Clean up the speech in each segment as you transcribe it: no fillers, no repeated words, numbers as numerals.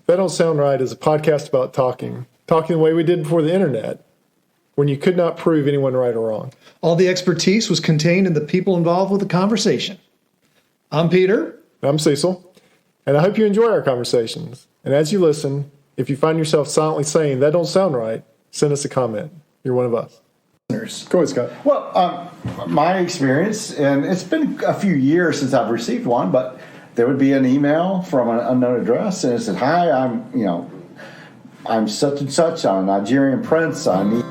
That Don't Sound Right is a podcast about talking the way we did before the internet, when you could not prove anyone right or wrong. All the expertise was contained in the people involved with the conversation. I'm Peter. I'm Cecil, and I hope you enjoy our conversations. And as you listen, if you find yourself silently saying, that don't sound right, send us a comment. You're one of us. Go ahead, Scott. Well, my experience, and it's been a few years since I've received one, but there would be an email from an unknown address, and it said, "Hi, I'm such and such. I'm a Nigerian prince. I need."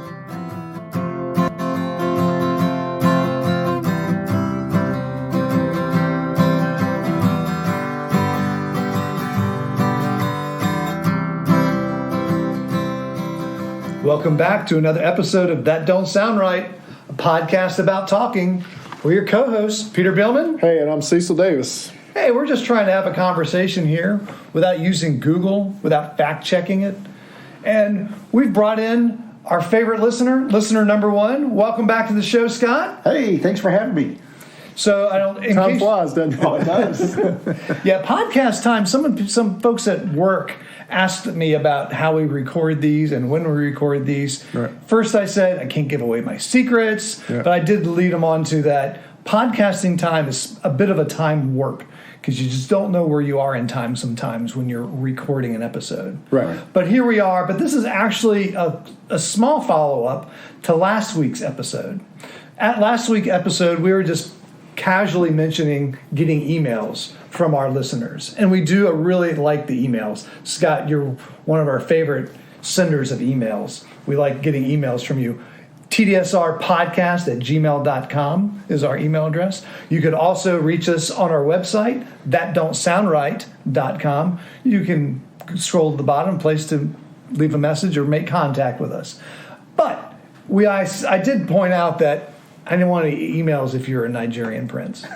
Welcome back to another episode of That Don't Sound Right, a podcast about talking. We're your co-hosts, Peter Billman. Hey, and I'm Cecil Davis. Hey, we're just trying to have a conversation here without using Google, without fact-checking it. And we've brought in our favorite listener number one. Welcome back to the show, Scott. Hey, thanks for having me. So time flies, doesn't it? Oh, it does. Yeah, podcast time. Some folks at work asked me about how we record these and when we record these. Right. First, I said I can't give away my secrets, but I did lead them on to that. Podcasting time is a bit of a time warp because you just don't know where you are in time sometimes when you're recording an episode. Right. But here we are. But this is actually a small follow-up to last week's episode. At last week's episode, we were just casually mentioning getting emails from our listeners. And we do really like the emails. Scott, you're one of our favorite senders of emails. We like getting emails from you. tdsrpodcast@gmail.com is our email address. You could also reach us on our website, thatdon'tsoundright.com. You can scroll to the bottom, place to leave a message or make contact with us. But I did point out that I didn't want any emails if you're a Nigerian prince.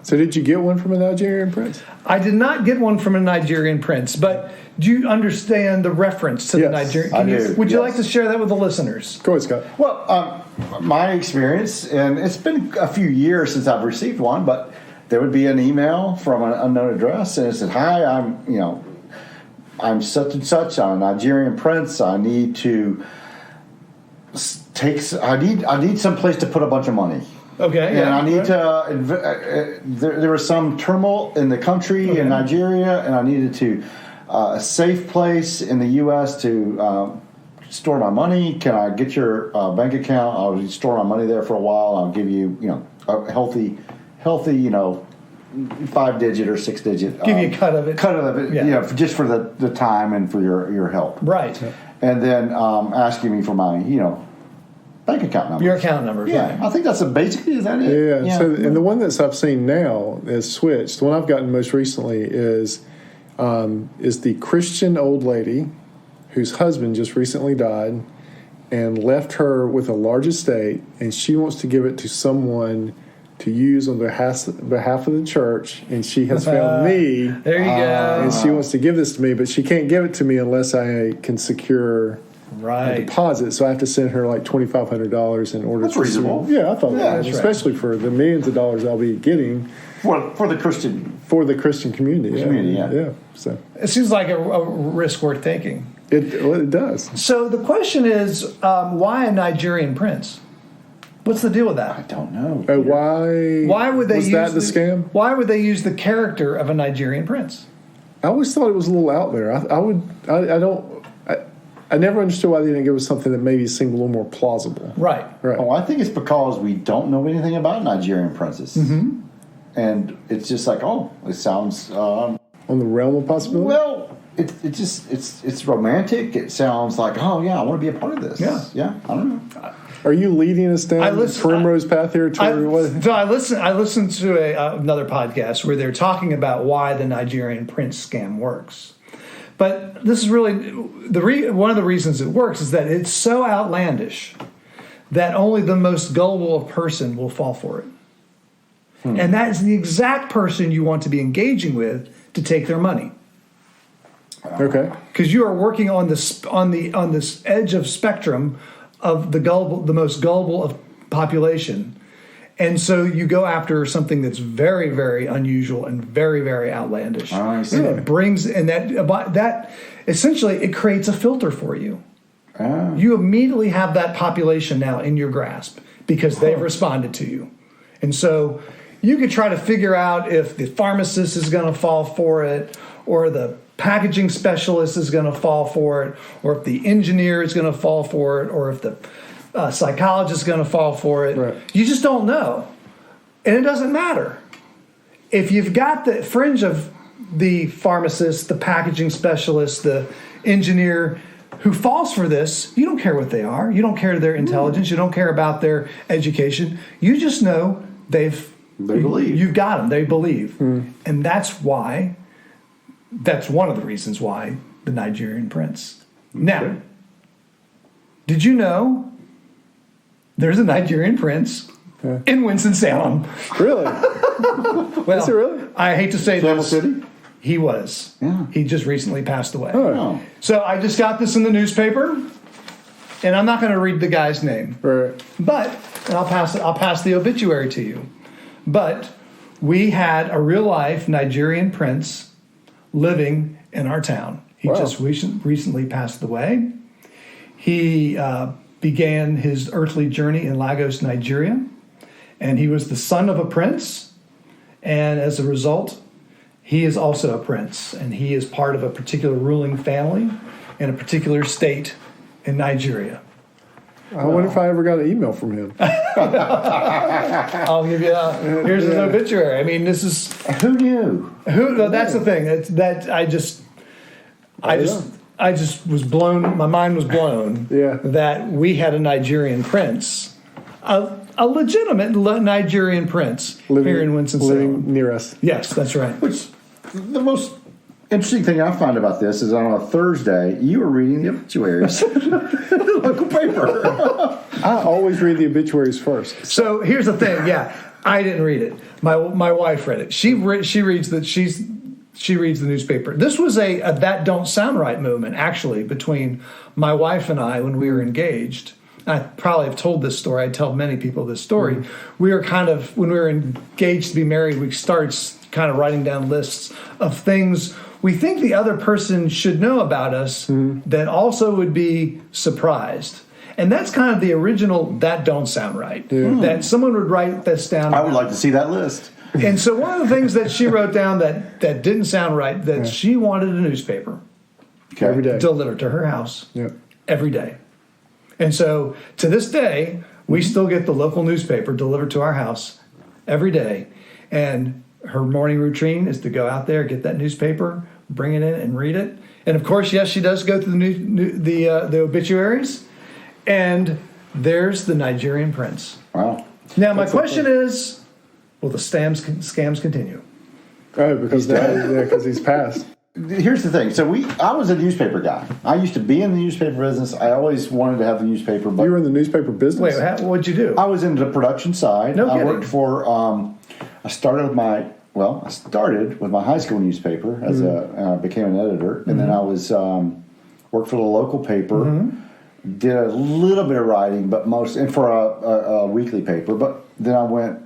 So did you get one from a Nigerian prince? I did not get one from a Nigerian prince, but do you understand the reference to the Nigerian? I do. Would you like to share that with the listeners? Go ahead, Scott. Well, my experience, and it's been a few years since I've received one, but there would be an email from an unknown address, and it said, "Hi, I'm such and such. I'm a Nigerian prince. I need to I need some place to put a bunch of money." Okay. And I need to. There was some turmoil in the country in Nigeria, and I needed to a safe place in the U.S. to store my money. Can I get your bank account? I'll store my money there for a while. I'll give you, a healthy, 5-digit or 6-digit. Give you a cut of it. Just for the time and for your help. Right. And then asking me for my, bank account number. Your account number. Yeah, I think that's basically, is that it? Yeah. So, and the one that I've seen now is switched. The one I've gotten most recently is the Christian old lady whose husband just recently died and left her with a large estate, and she wants to give it to someone to use on behalf of the church, and she has found me. There you go. And she wants to give this to me, but she can't give it to me unless I can secure a deposit. So I have to send her like $2,500 in order. That's reasonable. Yeah, I thought that, especially for the millions of dollars I'll be getting for the Christian community. Yeah. So it seems like a risk worth taking. It does. So the question is, why a Nigerian prince? What's the deal with that? I don't know. Why would they was use that the scam? Why would they use the character of a Nigerian prince? I always thought it was a little out there. I never understood why they didn't give us something that maybe seemed a little more plausible. Right. Oh, I think it's because we don't know anything about Nigerian princes. Mm-hmm. And it's just like, it sounds... on the realm of possibility? Well, it's romantic. It sounds like, I want to be a part of this. Yeah, I don't know. Are you leading us down the primrose path here? I listened to another podcast where they're talking about why the Nigerian prince scam works. But this is really one of the reasons it works is that it's so outlandish that only the most gullible person will fall for it. And that is the exact person you want to be engaging with to take their money. Okay. Because you are working on this edge of spectrum of the most gullible of population, And so you go after something that's very, very unusual and very, very outlandish. I see. And it brings, and that essentially, it creates a filter for you. Ah. You immediately have that population now in your grasp because they've responded to you. And so you could try to figure out if the pharmacist is going to fall for it, or the packaging specialist is going to fall for it, or if the engineer is going to fall for it, or if the psychologist is going to fall for it. Right. You just don't know. And it doesn't matter. If you've got the fringe of the pharmacist, the packaging specialist, the engineer who falls for this, you don't care what they are. You don't care their intelligence. You don't care about their education. You just know they believe. You've got them. They believe. And that's one of the reasons why the Nigerian prince. Now, did you know there's a Nigerian prince in Winston-Salem? Really? Well, Is it really? I hate to say Salem this. City? He was. Yeah. He just recently passed away. Oh. So I just got this in the newspaper, and I'm not going to read the guy's name. Right. But, and I'll pass the obituary to you. But we had a real life Nigerian prince living in our town. He just recently passed away. He began his earthly journey in Lagos, Nigeria, and he was the son of a prince. And as a result, he is also a prince, and he is part of a particular ruling family in a particular state in Nigeria. I wonder if I ever got an email from him. I'll give you here's his obituary. I mean, this is Who knew? no, that's the thing. I just was blown. My mind was blown. Yeah. That we had a Nigerian prince, a legitimate Nigerian prince here in Winston-Salem. Living near us. Yes, that's right. Which the most interesting thing I find about this is on a Thursday, you were reading the obituaries in the local paper. I always read the obituaries first. So here's the thing. Yeah, I didn't read it. My wife read it. She reads the newspaper. This was a that don't sound right movement actually between my wife and I when we were engaged. I probably have told this story. I tell many people this story. We were when we were engaged to be married, we started kind of writing down lists of things we think the other person should know about us that also would be surprised. And that's kind of the original that don't sound right. That someone would write this down. I would like to see that list. And so one of the things that she wrote down that didn't sound right, that she wanted a newspaper Okay. Every day. delivered to her house Yep. every day. And so to this day, we still get the local newspaper delivered to our house every day. And her morning routine is to go out there, get that newspaper, bring it in and read it. And of course, yes, she does go through the obituaries. And there's the Nigerian prince. Wow. Now, my question is, will the scams continue? Oh, because he's passed. Here's the thing. So I was a newspaper guy. I used to be in the newspaper business. I always wanted to have the newspaper. But You were in the newspaper business? Wait, what'd you do? I was in the production side. No I kidding. worked for. I started with my high school newspaper as I became an editor, and then I was worked for the local paper. Did a little bit of writing, but for a weekly paper. But then I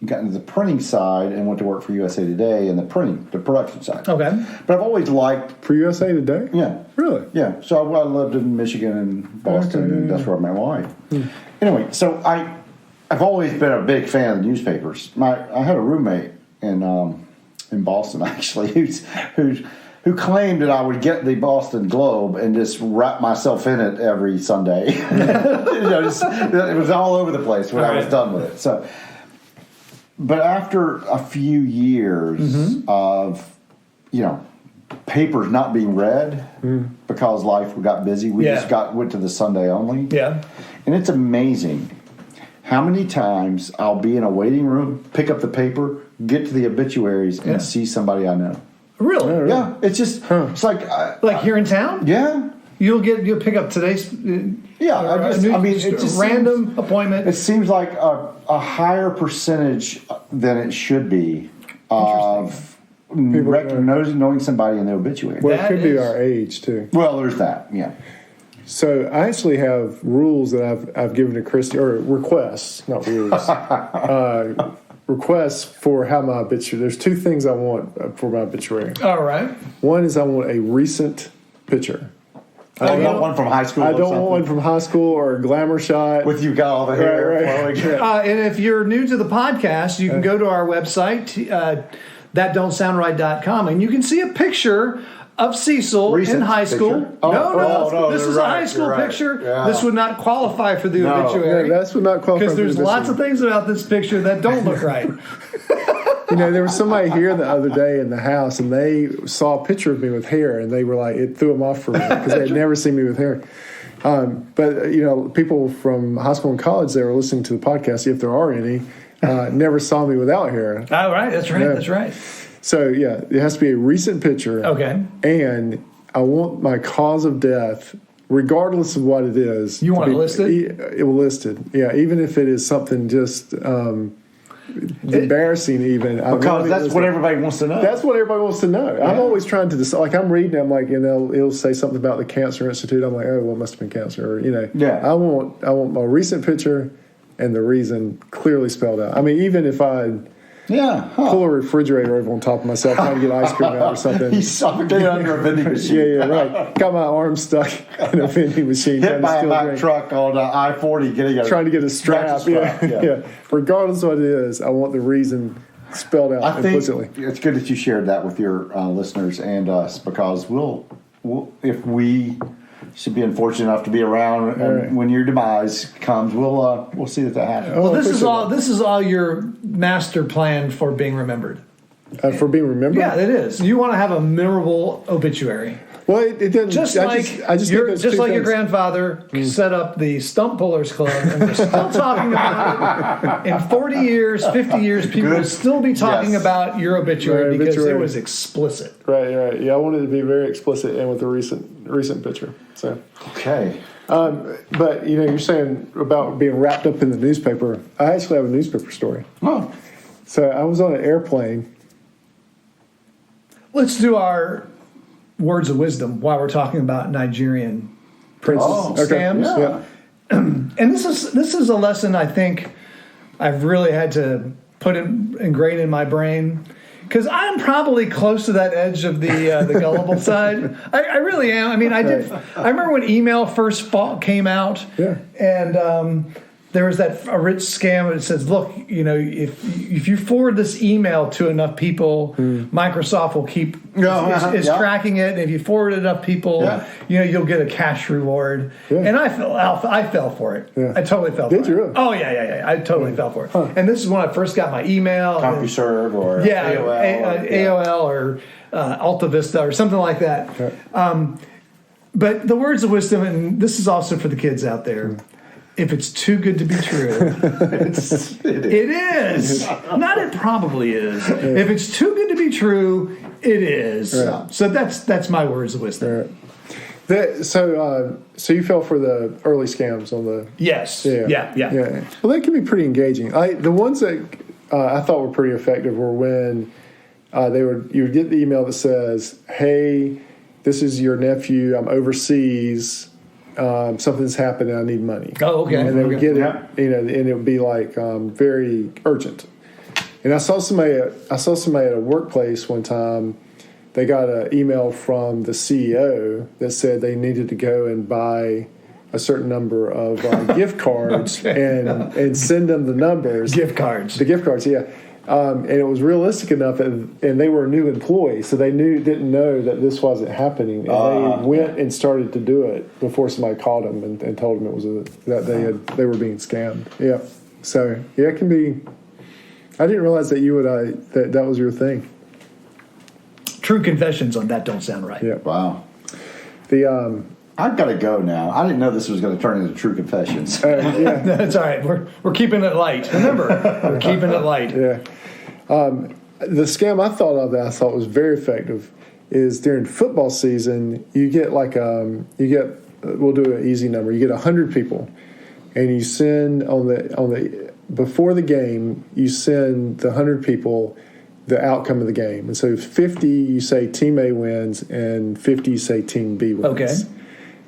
got into the printing side and went to work for USA Today in the production side. Okay. But I've always liked. For USA Today? Yeah. Really? Yeah. So I lived in Michigan and Boston, and that's where I met my wife. Anyway, so I've always been a big fan of the newspapers. I had a roommate in Boston actually who claimed that I would get the Boston Globe and just wrap myself in it every Sunday. It was all over the place when I was done with it. So, but after a few years of papers not being read because life got busy, we just went to the Sunday only. Yeah. And it's amazing how many times I'll be in a waiting room, pick up the paper, get to the obituaries, and see somebody I know. Really? Yeah, it's just it's like here in town? Yeah. You'll pick up today's it just random appointment. It seems like a higher percentage than it should be of knowing somebody in the obituary. Well, That it could be is- our age, too. Well, there's that. Yeah. So I actually have rules that I've given to Christy, or requests, not rules. Requests for how my obituary. There's two things I want for my obituary. All right. One is I want a recent picture. I don't want one from high school. I don't want one from high school or a glamour shot. With you got all the hair flowing. And if you're new to the podcast, you can go to our website, thatdon'tsoundright.com, and you can see a picture of Cecil in high school. Picture? No, This is a high school picture. Yeah. This would not qualify for the obituary. No, this would not qualify because there's lots of things about this picture that don't look right. There was somebody here the other day in the house, and they saw a picture of me with hair, and they were like, it threw them off for me because they had never seen me with hair. But people from high school and college that were listening to the podcast, if there are any, never saw me without hair. Oh, right. That's right. Yeah. That's right. So, yeah, it has to be a recent picture. Okay. And I want my cause of death, regardless of what it is. You want it listed? It will listed. Yeah, even if it is something just embarrassing, even. Because that's what everybody wants to know. That's what everybody wants to know. Yeah. I'm always trying to decide. Like, I'm reading, I'm like, it'll say something about the Cancer Institute. I'm like, oh, well, it must have been cancer. Or, Yeah. I want my recent picture and the reason clearly spelled out. I mean, even if I pull a refrigerator over on top of myself trying to get ice cream out or something. He's suffocated under a vending machine. Yeah, right. Got my arm stuck in a vending machine. Hit by a Mack truck on I-40 trying to get a strap. Yeah. Regardless of what it is, I want the reason spelled out implicitly. I think it's good that you shared that with your listeners and us, because we'll if we should be unfortunate enough to be around, and when your demise comes, we'll see that happens. Well, this is all your master plan for being remembered. For being remembered? Yeah, it is. You want to have a memorable obituary. Well, it doesn't. Just like your grandfather set up the Stump Pullers Club, and we're still talking about it. In 40 years, 50 years, people will still be talking about your obituary because it was explicit. Right. Yeah, I wanted to be very explicit and with a recent picture. So okay. But you're saying about being wrapped up in the newspaper. I actually have a newspaper story. Oh. So I was on an airplane. Let's do our words of wisdom while we're talking about Nigerian princes scams. Yeah. And this is a lesson I think I've really had to put ingrained in my brain, because I'm probably close to that edge of the gullible side. I really am. I mean, I remember when email first came out, and there was a rich scam that says, look, if you forward this email to enough people, Microsoft will keep tracking it. And if you forward it enough people, you'll get a cash reward. Yeah. And I fell for it. Yeah. I totally fell for it. Did you really? Oh, yeah. I totally fell for it. Huh. And this is when I first got my email. CompuServe or AOL or Alta Vista or something like that. Okay. But the words of wisdom, and this is also for the kids out there, if it's too good to be true, it is. Not it probably is. Yeah. If it's too good to be true, it is. Right. So that's my words of wisdom. Right. So you fell for the early scams on the... Yes. Yeah. Well, that can be pretty engaging. The ones that I thought were pretty effective were when you would get the email that says, hey, this is your nephew, I'm overseas, something's happened and I need money. Oh, okay. And they would get it, and it would be like very urgent. And I saw somebody at a workplace one time. They got an email from the CEO that said they needed to go and buy a certain number of gift cards and send them the numbers. Gift cards. The gift cards, yeah. And it was realistic enough, and they were a new employee, so they didn't know that this wasn't happening. And they went and started to do it before somebody called them and told them it was that they were being scammed. Yeah. So it can be. I didn't realize that you would that was your thing. True confessions on That Don't Sound Right. Yeah. Wow. I've got to go now. I didn't know this was going to turn into True Confessions. That's all right. We're keeping it light. Remember, we're keeping it light. Yeah. The scam I thought of that I thought was very effective is during football season, you get we'll do an easy number. You get 100 people, and you send before the game, you send the 100 people the outcome of the game. And so 50 you say team A wins, and 50 you say team B wins. Okay.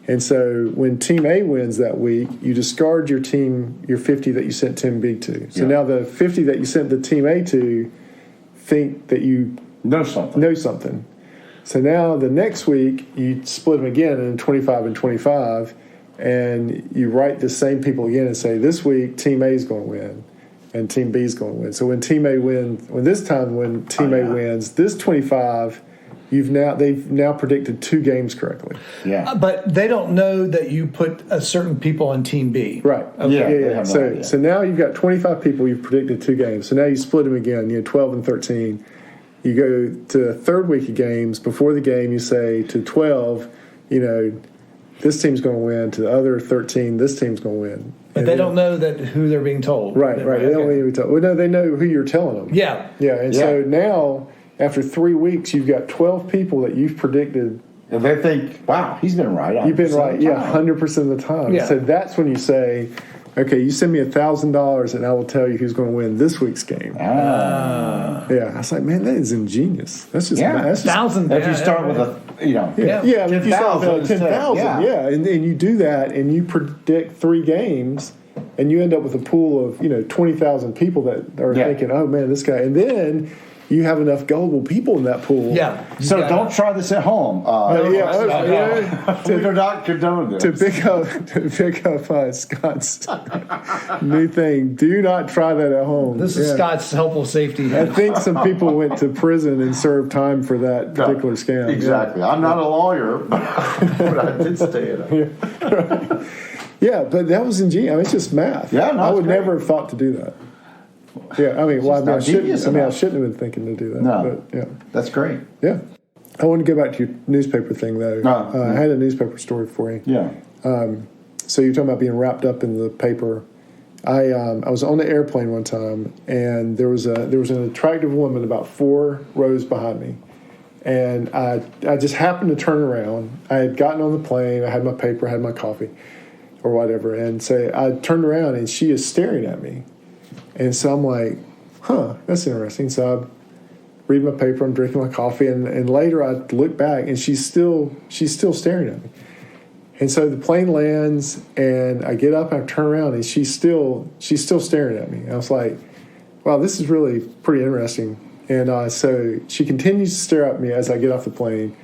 And so when Team A wins that week, you discard your 50 that you sent Team B to. So now the 50 that you sent the Team A to think that you know something. So now the next week, you split them again in 25 and 25, and you write the same people again and say, this week, Team A is going to win, and Team B is going to win. So when Team A wins, when Team A wins, this 25, they've now predicted 2 games correctly. Yeah. But they don't know that you put a certain people on Team B. Right. Okay. Yeah. So now you've got 25 people, you've predicted 2 games. So now you split them again, 12 and 13. You go to the third week of games. Before the game, you say to 12, this team's going to win. To the other 13, this team's going to win. But they don't know who they're being told. Right. They don't need to be told. Well, no, they know who you're telling them. Yeah. Yeah. And so now, after 3 weeks, you've got 12 people that you've predicted. And they think, wow, he's been right. You've been right, 100% of the time. Yeah. So that's when you say, okay, you send me $1,000 and I will tell you who's going to win this week's game. Yeah, I was like, man, that is ingenious. That's just $1,000. If you start with if you start with 10,000, and you do that and you predict 3 games, and you end up with a pool of 20,000 people that are thinking, oh man, this guy, and then you have enough gullible people in that pool. Yeah. So don't try this at home. We're not condoning this. To pick up Scott's new thing. Do not try that at home. This is Scott's helpful safety. I think some people went to prison and served time for that particular scam. Exactly. I'm not a lawyer, but I did stay in it. Yeah, but that was ingenious. I mean, it's just math. Yeah, I would never have thought to do that. Yeah, I mean, I shouldn't have been thinking to do that. No, but, that's great. Yeah, I want to go back to your newspaper thing though. I had a newspaper story for you. Yeah. So you're talking about being wrapped up in the paper. I was on the airplane one time, and there was an attractive woman about 4 rows behind me, and I just happened to turn around. I had gotten on the plane. I had my paper, I had my coffee, or whatever, and so I turned around, and she is staring at me. And so I'm like, that's interesting. So I read my paper, I'm drinking my coffee, and later I look back, and she's still staring at me. And so the plane lands, and I get up, and I turn around, and she's still staring at me. And I was like, wow, this is really pretty interesting. And so she continues to stare at me as I get off the plane.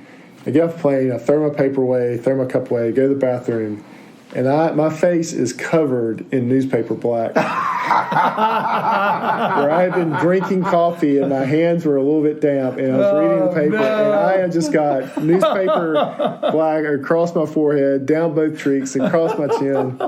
I get off the plane, I throw my paper away, throw my cup away, go to the bathroom, and my face is covered in newspaper black. Where I had been drinking coffee and my hands were a little bit damp, and I was reading the paper, and I had just got newspaper black across my forehead, down both cheeks, and across my chin.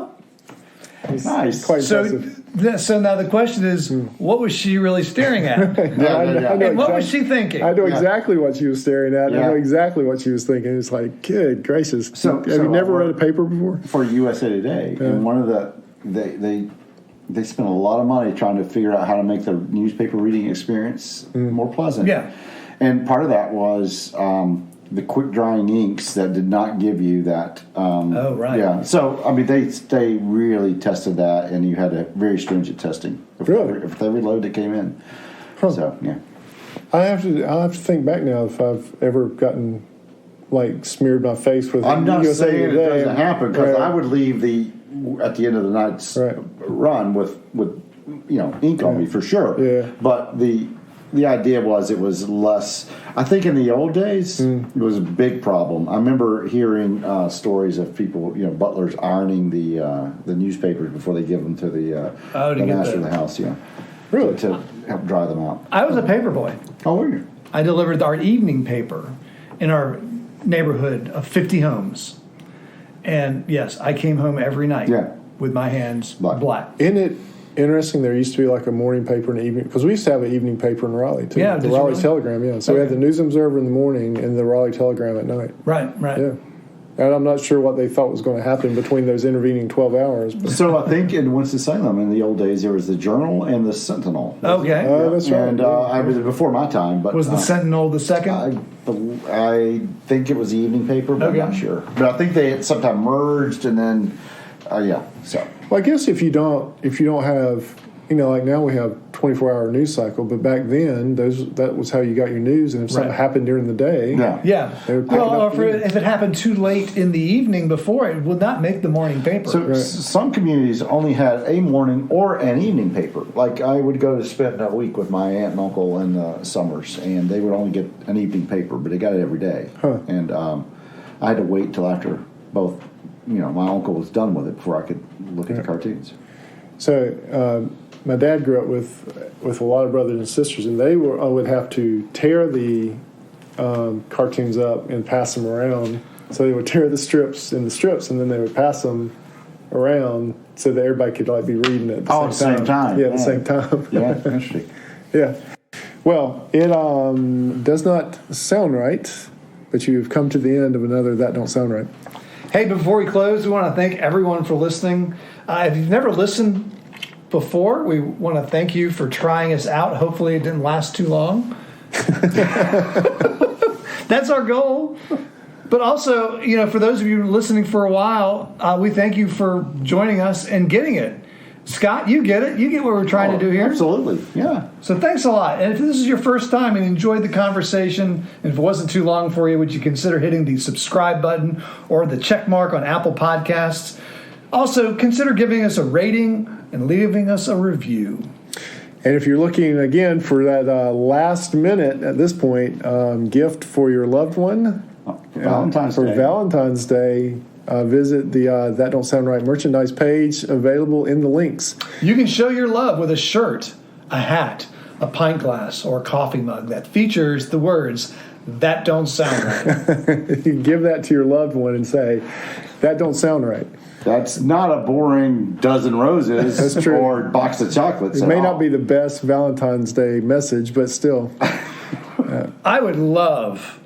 Nice. Quite impressive. So now the question is, what was she really staring at? And what was she thinking? I know exactly what she was staring at. I know exactly what she was thinking. It's like, good gracious. Have you never read a paper before? For USA Today, and one of they spent a lot of money trying to figure out how to make the newspaper reading experience more pleasant. Yeah. And part of that was the quick drying inks that did not give you that. Oh, right. Yeah. So, I mean, they really tested that, and you had a very stringent testing of every load that came in. So, yeah. I'll have to think back now if I've ever gotten, smeared my face with. I'm not saying it doesn't happen, because I would leave at the end of the night's run with ink on me for sure. Yeah. But the idea was it was less. I think in the old days it was a big problem. I remember hearing stories of people, butlers ironing the newspapers before they give them to the master of the house. Yeah, really to help dry them out. I was a paper boy. Oh, were you? I delivered our evening paper in our neighborhood of 50 homes. And yes, I came home every night with my hands black. Isn't it interesting? There used to be a morning paper and an evening, because we used to have an evening paper in Raleigh too. Yeah, the Raleigh Telegram. Yeah, so we had the News Observer in the morning and the Raleigh Telegram at night. Right. Yeah, and I'm not sure what they thought was going to happen between those intervening 12 hours. But. So I think in Winston-Salem in the old days there was the Journal and the Sentinel. Okay, that's right. And I was before my time, but was the Sentinel the second? I think it was the evening paper, but I'm not sure. But I think they had sometime merged, and then So. Well, I guess if you don't have, now we have 24-hour news cycle, but back then that was how you got your news, and if something happened during the day, they would pick it up. Or if it happened too late in the evening before, it would not make the morning paper. So some communities only had a morning or an evening paper. Like I would go to spend a week with my aunt and uncle in the summers, and they would only get an evening paper, but they got it every day. And I had to wait till after both, my uncle was done with it before I could look at the cartoons. So my dad grew up with a lot of brothers and sisters, and they would have to tear the cartoons up and pass them around. So they would tear the strips, and then they would pass them around so that everybody could be reading it at the same time. Yeah, at the same time. Yeah, interesting. Yeah. Well, it does not sound right, but you've come to the end of another That Don't Sound Right. Hey, before we close, we want to thank everyone for listening. If you've never listened before, we want to thank you for trying us out. Hopefully it didn't last too long. That's our goal. But also, for those of you listening for a while, we thank you for joining us and getting it. Scott, you get it. You get what we're trying to do here. Absolutely, yeah. So thanks a lot. And if this is your first time and enjoyed the conversation, and if it wasn't too long for you, would you consider hitting the subscribe button or the check mark on Apple Podcasts? Also, consider giving us a rating and leaving us a review. And if you're looking, again, for that last minute, at this point, gift for your loved one, Valentine's Day, visit the That Don't Sound Right merchandise page available in the links. You can show your love with a shirt, a hat, a pint glass, or a coffee mug that features the words, "That Don't Sound Right." You can give that to your loved one and say, "That don't sound right." That's not a boring dozen roses. That's true. Or box of chocolates. It may not be the best Valentine's Day message, but still. I would love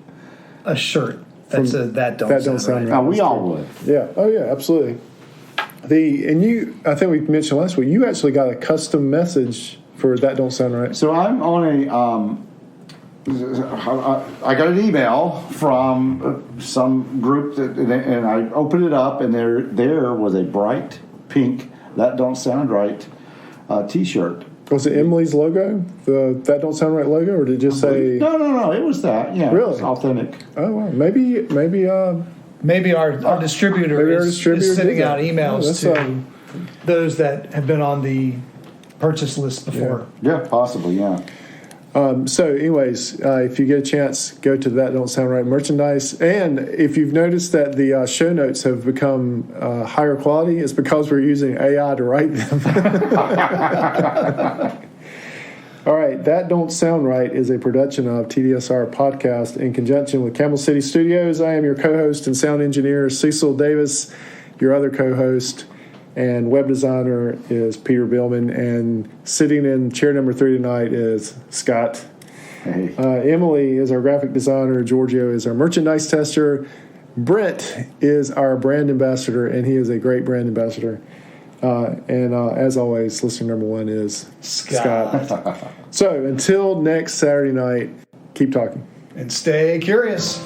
a shirt that said "That don't sound right." We all would. Yeah. Oh, yeah. Absolutely. I think we mentioned last week, you actually got a custom message for That Don't Sound Right. So I'm on I got an email from some group and I opened it up, and there was a bright pink That Don't Sound Right T-shirt. Was it Emily's logo, the That Don't Sound Right logo, or did it just say? No. It was that. Yeah, really? It was authentic. Oh, well, maybe our distributor is sending out emails to those that have been on the purchase list before. Yeah, possibly. Yeah. So, anyways, if you get a chance, go to That Don't Sound Right merchandise. And if you've noticed that the show notes have become higher quality, it's because we're using AI to write them. All right, That Don't Sound Right is a production of TDSR Podcast in conjunction with Camel City Studios. I am your co-host and sound engineer, Cecil Davis, your other co-host. And web designer is Peter Billman, and sitting in chair number 3 tonight is Scott. Hey. Emily is our graphic designer. Giorgio is our merchandise tester. Brent is our brand ambassador, and he is a great brand ambassador. And as always, listener number 1 is Scott. So until next Saturday night, keep talking. And stay curious.